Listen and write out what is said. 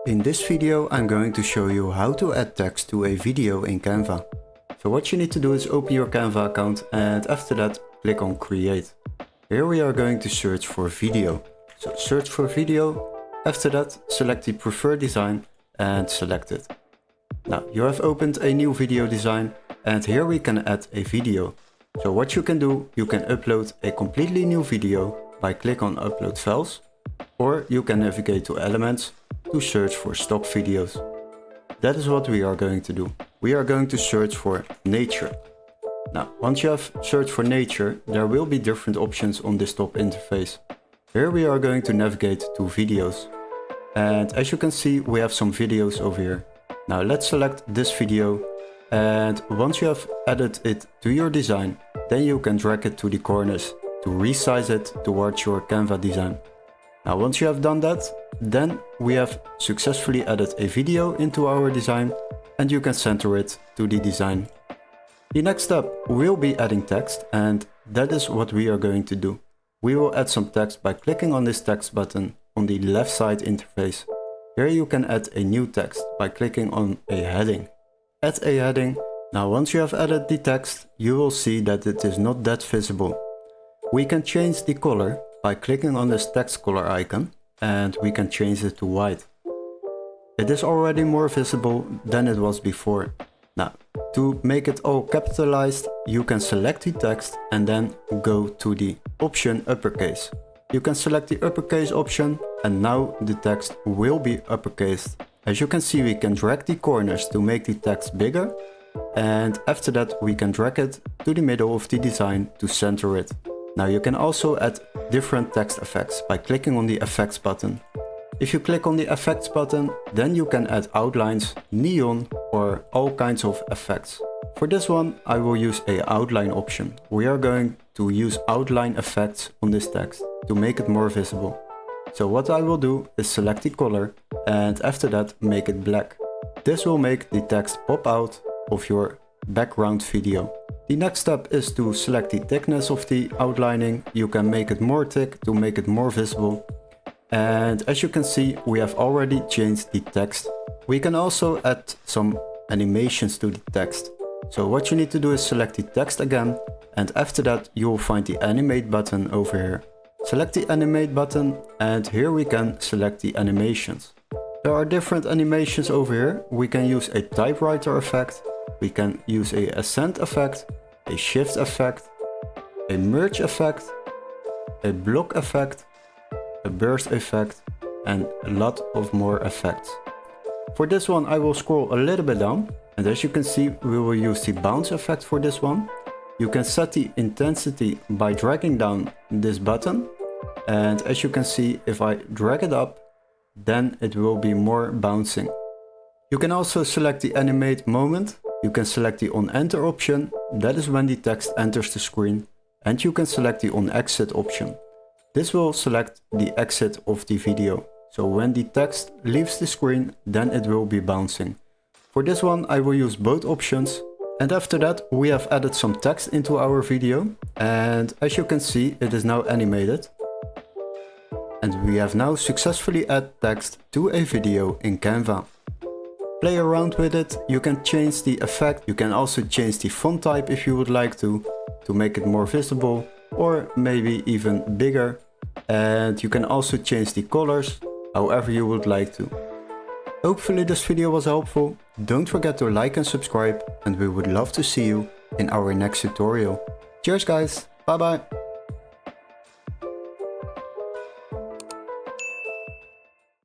In this video I'm going to show you how to add text to a video in Canva. So what you need to do is open your Canva account and after that click on create. Here we are going to search for video. So search for video, after that select the preferred design and select it. Now you have opened a new video design and here we can add a video. So what you can do, you can upload a completely new video by click on upload files, or you can navigate to elements to search for stock videos. That is what we are going to do. We are going to search for nature. Now, once you have searched for nature, there will be different options on this top interface. Here we are going to navigate to videos. And as you can see, we have some videos over here. Now let's select this video. And once you have added it to your design, then you can drag it to the corners to resize it towards your Canva design. Now once you have done that, then we have successfully added a video into our design and you can center it to the design. The next step will be adding text, and that is what we are going to do. We will add some text by clicking on this text button on the left side interface. Here you can add a new text by clicking on a heading. Add a heading. Now once you have added the text, you will see that it is not that visible. We can change the color by clicking on this text color icon and we can change it to white. It is already more visible than it was before. Now, to make it all capitalized, you can select the text and then go to the option uppercase. You can select the uppercase option and now the text will be uppercased. As you can see, we can drag the corners to make the text bigger, and after that we can drag it to the middle of the design to center it. Now you can also add different text effects by clicking on the effects button. If you click on the effects button, then you can add outlines, neon or all kinds of effects. For this one I will use a outline option. We are going to use outline effects on this text to make it more visible. So what I will do is select the color and after that make it black. This will make the text pop out of your background video. The next step is to select the thickness of the outlining. You can make it more thick to make it more visible. And as you can see, we have already changed the text. We can also add some animations to the text. So what you need to do is select the text again, and after that you will find the animate button over here. Select the animate button and here we can select the animations. There are different animations over here. We can use a typewriter effect, we can use a ascent effect, a shift effect, a merge effect, a block effect, a burst effect and a lot of more effects. For this one I will scroll a little bit down, and as you can see we will use the bounce effect for this one. You can set the intensity by dragging down this button, and as you can see if I drag it up then it will be more bouncing. You can also select the animate moment. You can select the on enter option, that is when the text enters the screen, and you can select the on exit option. This will select the exit of the video. So when the text leaves the screen, then it will be bouncing. For this one I will use both options. And after that we have added some text into our video, and as you can see it is now animated. And we have now successfully added text to a video in Canva. Play around with it, you can change the effect, you can also change the font type if you would like to make it more visible or maybe even bigger. And you can also change the colors however you would like to. Hopefully this video was helpful. Don't forget to like and subscribe, and we would love to see you in our next tutorial. Cheers guys, bye bye!